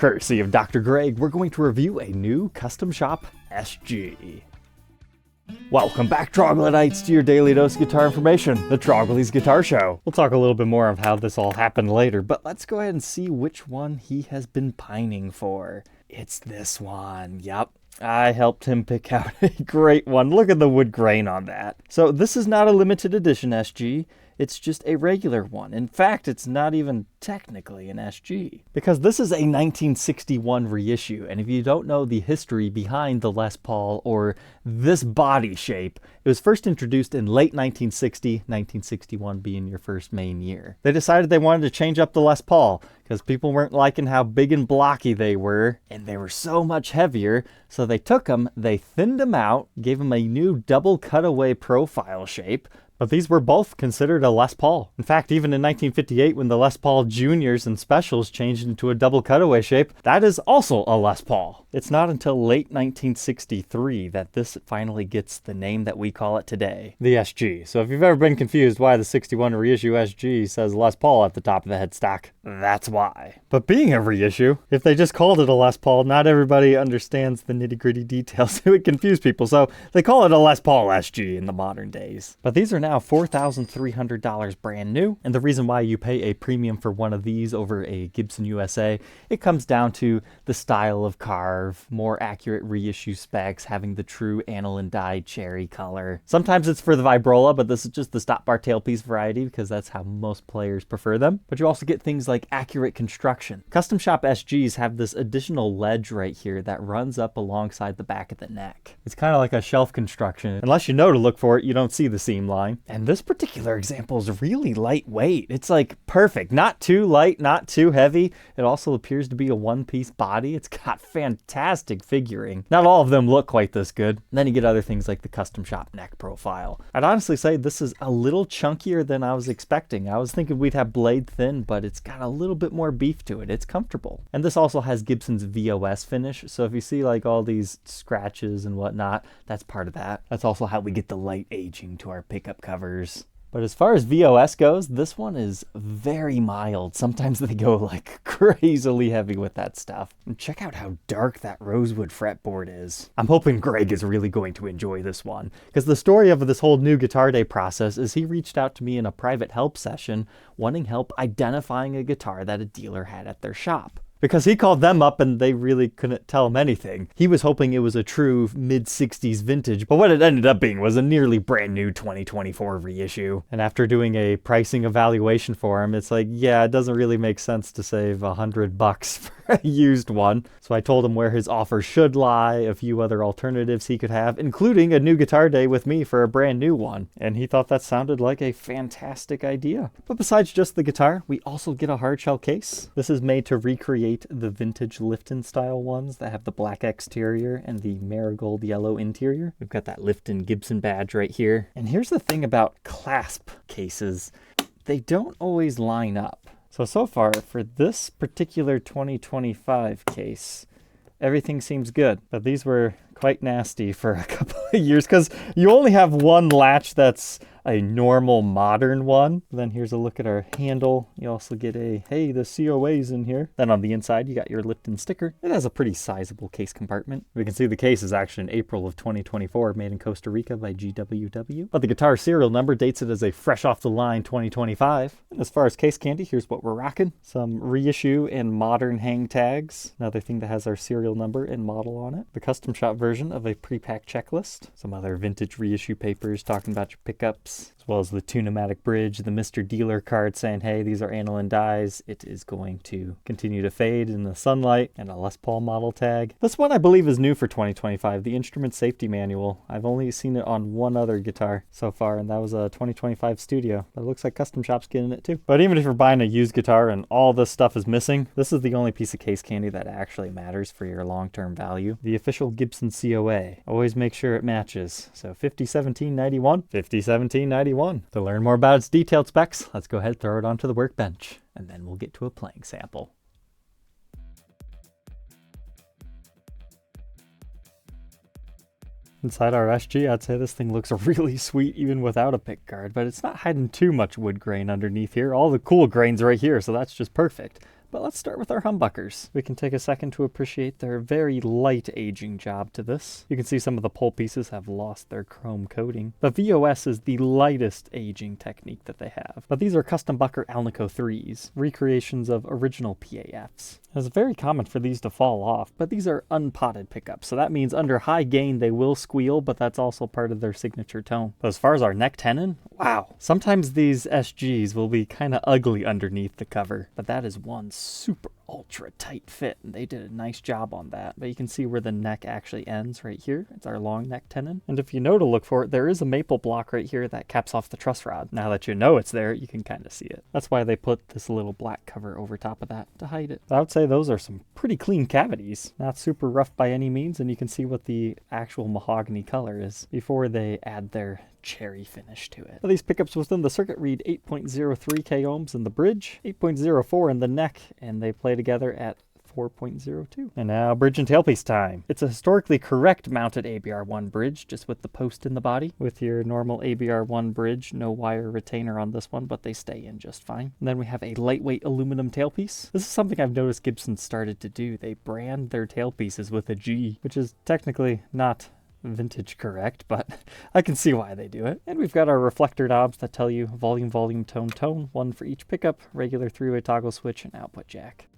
Courtesy of Dr. Greg, we're going to review a new Custom Shop SG. Welcome back, Troglodytes, to your daily dose of guitar information, the Trogly's Guitar Show. We'll talk a little bit more of how this all happened later, but let's go ahead and see which one he has been pining for. It's this one. Yep. I helped him pick out a great one. Look at the wood grain on that. So this is not a limited edition SG. It's just a regular one. In fact, it's not even technically an SG, because this is a 1961 reissue. And if you don't know the history behind the Les Paul or this body shape, it was first introduced in late 1960, 1961 being your first main year. They decided they wanted to change up the Les Paul because people weren't liking how big and blocky they were, and they were so much heavier. So they took them, they thinned them out, gave them a new double cutaway profile shape. But these were both considered a Les Paul. In fact, even in 1958, when the Les Paul Juniors and Specials changed into a double cutaway shape, that is also a Les Paul. It's not until late 1963 that this finally gets the name that we call it today, the SG. So if you've ever been confused why the 61 reissue SG says Les Paul at the top of the headstock, that's why. But being a reissue, if they just called it a Les Paul, not everybody understands the nitty-gritty details. It would confuse people, so they call it a Les Paul SG in the modern days. But these are now $4,300 brand new, and the reason why you pay a premium for one of these over a Gibson USA, it comes down to the style of carve, more accurate reissue specs, having the true aniline dyed cherry color. Sometimes it's for the vibrola, but this is just the stop bar tailpiece variety because that's how most players prefer them. But you also get things like accurate construction. Custom Shop SGs have this additional ledge right here that runs up alongside the back of the neck. It's kind of like a shelf construction. Unless you know to look for it, you don't see the seam line. And this particular example is really lightweight. It's like perfect. Not too light, not too heavy. It also appears to be a one-piece body. It's got fantastic figuring. Not all of them look quite this good. And then you get other things like the Custom Shop neck profile. I'd honestly say this is a little chunkier than I was expecting. I was thinking we'd have blade thin, but it's got a little bit more beef to it. It's comfortable. And this also has Gibson's VOS finish. So if you see like all these scratches and whatnot, that's part of that. That's also how we get the light aging to our pickup covers. But as far as VOS goes, this one is very mild. Sometimes they go like crazily heavy with that stuff. And check out how dark that rosewood fretboard is. I'm hoping Greg is really going to enjoy this one, because the story of this whole new Guitar Day process is he reached out to me in a private help session wanting help identifying a guitar that a dealer had at their shop. Because he called them up and they really couldn't tell him anything. He was hoping it was a true mid-60s vintage, but what it ended up being was a nearly brand new 2024 reissue. And after doing a pricing evaluation for him, it's like, yeah, it doesn't really make sense to save $100 for a used one. So I told him where his offer should lie, a few other alternatives he could have, including a new Guitar Day with me for a brand new one. And he thought that sounded like a fantastic idea. But besides just the guitar, we also get a hardshell case. This is made to recreate the vintage Lifton style ones that have the black exterior and the marigold yellow interior. We've got that Lifton Gibson badge right here. And here's the thing about clasp cases. They don't always line up. So far for this particular 2025 case, everything seems good. But these were quite nasty for a couple of years because you only have one latch that's a normal modern one. Then here's a look at our handle. You also get a, hey, the COA's in here. Then on the inside, you got your Lifton sticker. It has a pretty sizable case compartment. We can see the case is actually in April of 2024, made in Costa Rica by GWW. But the guitar serial number dates it as a fresh off the line 2025. And as far as case candy, here's what we're rocking. Some reissue and modern hang tags. Another thing that has our serial number and model on it. The Custom Shop version of a pre-packed checklist. Some other vintage reissue papers talking about your pickups, as well as the Tune-O-Matic bridge, the Mr. Dealer card saying, hey, these are aniline dyes. It is going to continue to fade in the sunlight, and a Les Paul model tag. This one I believe is new for 2025, the instrument safety manual. I've only seen it on one other guitar so far, and that was a 2025 Studio. But it looks like Custom Shop's getting it too. But even if you're buying a used guitar and all this stuff is missing, this is the only piece of case candy that actually matters for your long-term value. The official Gibson COA. Always make sure it matches. So 501791, 501791. To learn more about its detailed specs, let's go ahead and throw it onto the workbench, and then we'll get to a playing sample. Inside our SG, I'd say this thing looks really sweet even without a pick guard, but it's not hiding too much wood grain underneath here. All the cool grain's right here, so that's just perfect. But let's let's start with our humbuckers. We can take a second to appreciate their very light aging job to this. You can see some of the pole pieces have lost their chrome coating. The VOS is the lightest aging technique that they have. But these are custom Bucker Alnico 3s, recreations of original PAFs. It's very common for these to fall off, but these are unpotted pickups, so that means under high gain they will squeal, but that's also part of their signature tone. But as far as our neck tenon, wow. Sometimes these SGs will be kind of ugly underneath the cover, but that is one super ultra tight fit, and they did a nice job on that. But you can see where the neck actually ends right here. It's our long neck tenon. And if you know to look for it, there is a maple block right here that caps off the truss rod. Now that you know it's there, you can kind of see it. That's why they put this little black cover over top of that to hide it. But I would say those are some pretty clean cavities. Not super rough by any means, and you can see what the actual mahogany color is before they add their cherry finish to it. Now, these pickups within the circuit read 8.03 k ohms in the bridge, 8.04 in the neck, and they play together at 4.02. And now bridge and tailpiece time. It's a historically correct mounted ABR1 bridge, just with the post in the body. With your normal ABR1 bridge, no wire retainer on this one, but they stay in just fine. And then we have a lightweight aluminum tailpiece. This is something I've noticed Gibson started to do. They brand their tailpieces with a G, which is technically not vintage correct, but I can see why they do it. And we've got our reflector knobs that tell you volume, volume, tone, tone, one for each pickup, regular 3-way toggle switch, and output jack.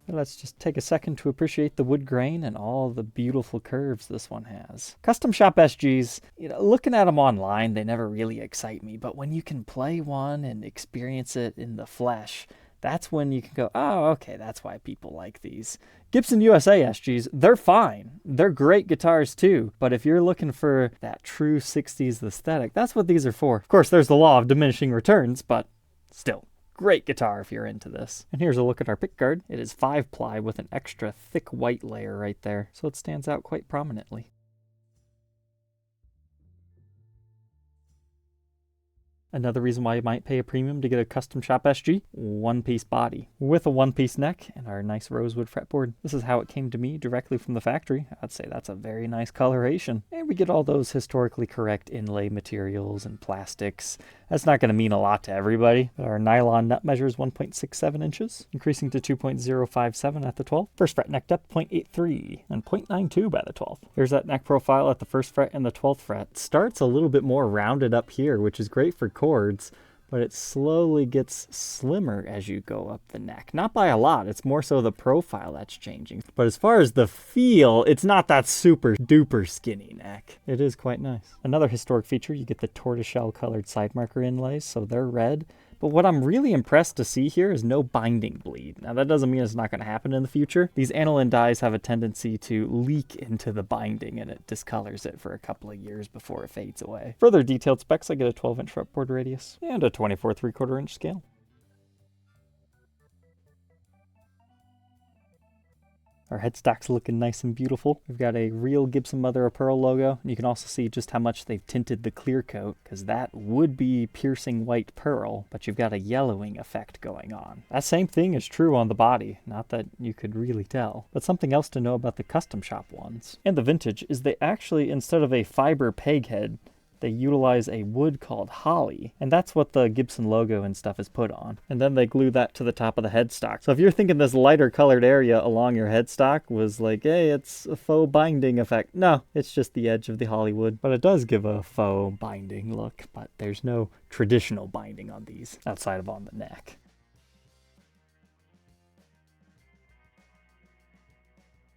And let's just take a second to appreciate the wood grain and all the beautiful curves this one has. Custom shop SGs, looking at them online, they never really excite me, but when you can play one and experience it in the flesh, that's when you can go, oh, okay, that's why people like these. Gibson USA SGs, they're fine. They're great guitars too, but if you're looking for that true 60s aesthetic, that's what these are for. Of course, there's the law of diminishing returns, but still, great guitar if you're into this. And here's a look at our pickguard. It is 5-ply with an extra thick white layer right there, so it stands out quite prominently. Another reason why you might pay a premium to get a custom shop SG, one-piece body with a one-piece neck and our nice rosewood fretboard. This is how it came to me directly from the factory. I'd say that's a very nice coloration. And we get all those historically correct inlay materials and plastics. That's not going to mean a lot to everybody. Our nylon nut measure is 1.67 inches, increasing to 2.057 at the 12th. First fret neck depth 0.83 and 0.92 by the 12th. Here's that neck profile at the 1st fret and the 12th fret. Starts a little bit more rounded up here, which is great for chords, but it slowly gets slimmer as you go up the neck. Not by a lot, it's more so the profile that's changing. But as far as the feel, it's not that super duper skinny neck. It is quite nice. Another historic feature, you get the tortoiseshell colored side marker inlays, so they're red. But what I'm really impressed to see here is no binding bleed. Now that doesn't mean it's not going to happen in the future. These aniline dyes have a tendency to leak into the binding and it discolors it for a couple of years before it fades away. Further detailed specs, I get a 12-inch fretboard radius and a 24 3/4-inch scale. Our headstock's looking nice and beautiful. We've got a real Gibson mother of pearl logo. And you can also see just how much they've tinted the clear coat, because that would be piercing white pearl, but you've got a yellowing effect going on. That same thing is true on the body, not that you could really tell. But something else to know about the custom shop ones and the vintage is they actually, instead of a fiber peg head, they utilize a wood called holly, and that's what the Gibson logo and stuff is put on. And then they glue that to the top of the headstock. So if you're thinking this lighter colored area along your headstock was like, hey, it's a faux binding effect. No, it's just the edge of the Hollywood. But it does give a faux binding look, but there's no traditional binding on these outside of on the neck.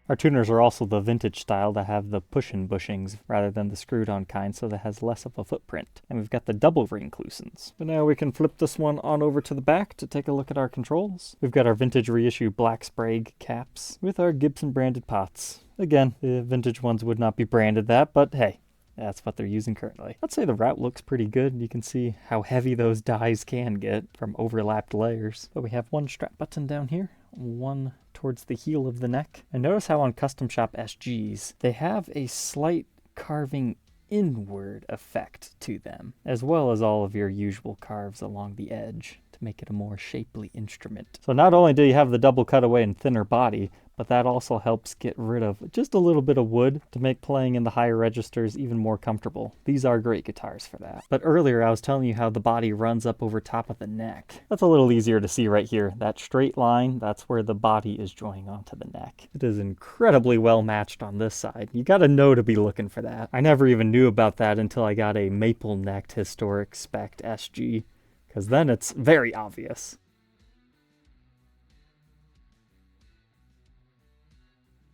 Our tuners are also the vintage style that have the push-in bushings rather than the screwed-on kind, so that has less of a footprint. And we've got the double ring clusons. But now we can flip this one on over to the back to take a look at our controls. We've got our vintage reissue black Sprague caps with our Gibson branded pots. Again, the vintage ones would not be branded that, but hey, that's what they're using currently. I'd say the route looks pretty good. You can see how heavy those dies can get from overlapped layers. But we have one strap button down here, one towards the heel of the neck. And notice how on custom shop SGs, they have a slight carving inward effect to them, as well as all of your usual carves along the edge to make it a more shapely instrument. So not only do you have the double cutaway and thinner body, but that also helps get rid of just a little bit of wood to make playing in the higher registers even more comfortable. These are great guitars for that. But earlier I was telling you how the body runs up over top of the neck. That's a little easier to see right here. That straight line, that's where the body is joining onto the neck. It is incredibly well matched on this side. You gotta know to be looking for that. I never even knew about that until I got a maple-necked historic spec SG, because then it's very obvious.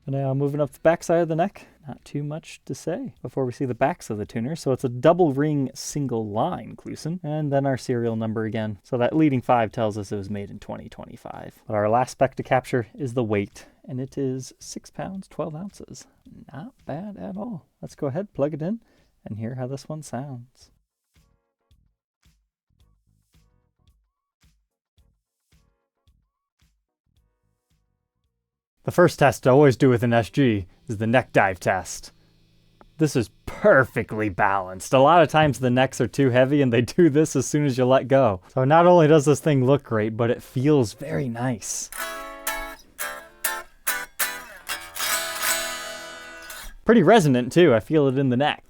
Now moving up the back side of the neck, not too much to say before we see the backs of the tuner. So it's a double ring single line Gibson, and then our serial number again. So that leading 5 tells us it was made in 2025. But our last spec to capture is the weight, and it is 6 pounds, 12 ounces. Not bad at all. Let's go ahead, plug it in, and hear how this one sounds. The first test I always do with an SG is the neck dive test. This is perfectly balanced. A lot of times the necks are too heavy and they do this as soon as you let go. So not only does this thing look great, but it feels very nice. Pretty resonant too, I feel it in the neck.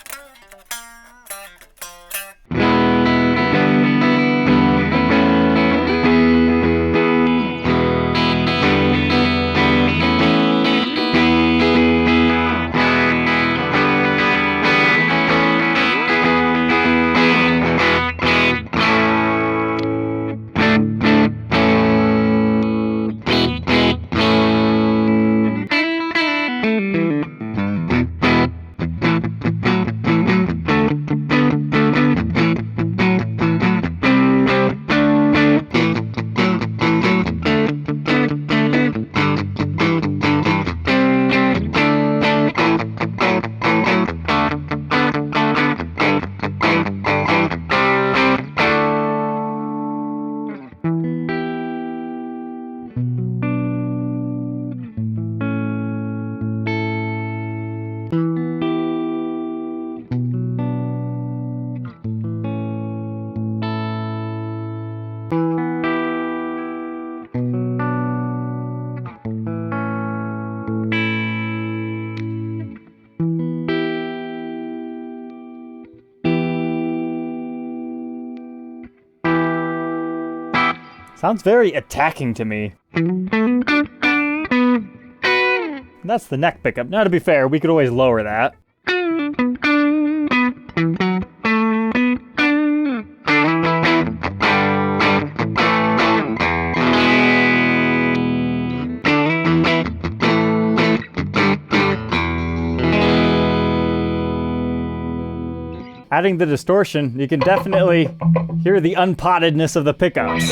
Sounds very attacking to me. That's the neck pickup. Now to be fair, we could always lower that. Adding the distortion, you can definitely hear the unpottedness of the pickups.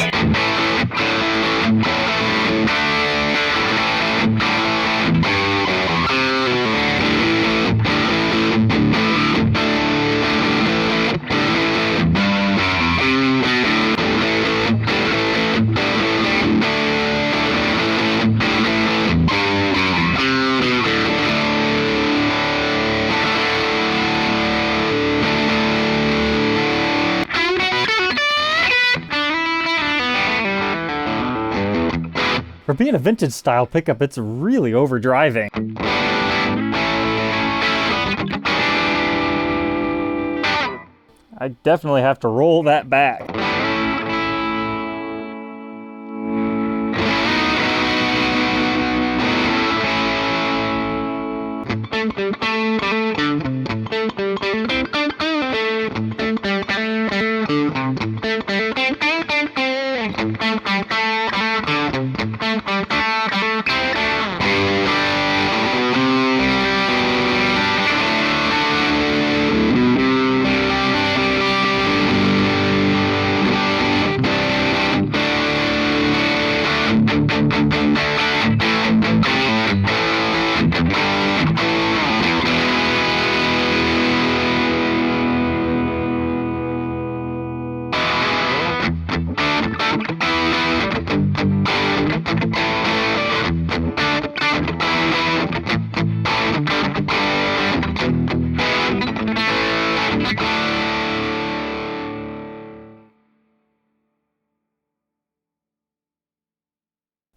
For being a vintage style pickup, it's really overdriving. I definitely have to roll that back.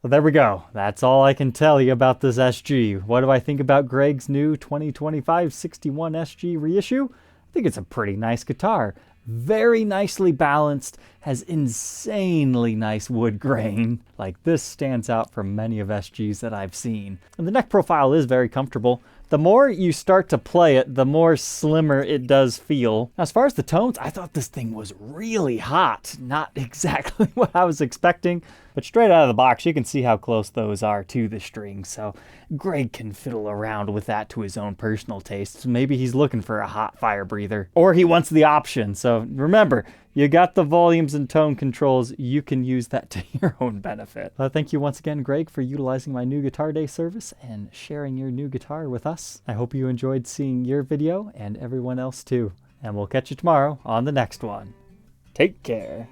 Well, there we go. That's all I can tell you about this SG. What do I think about Greg's new 2025 61 SG reissue? I think it's a pretty nice guitar. Very nicely balanced, has insanely nice wood grain. Like, this stands out from many of SGs that I've seen. And the neck profile is very comfortable. The more you start to play it, the more slimmer it does feel. Now, as far as the tones, I thought this thing was really hot. Not exactly what I was expecting, but straight out of the box, you can see how close those are to the strings. So Greg can fiddle around with that to his own personal tastes. Maybe he's looking for a hot fire breather, or he wants the option. So remember, you got the volumes and tone controls. You can use that to your own benefit. Thank you once again, Greg, for utilizing my new Guitar Day service and sharing your new guitar with us. I hope you enjoyed seeing your video and everyone else too. And we'll catch you tomorrow on the next one. Take care.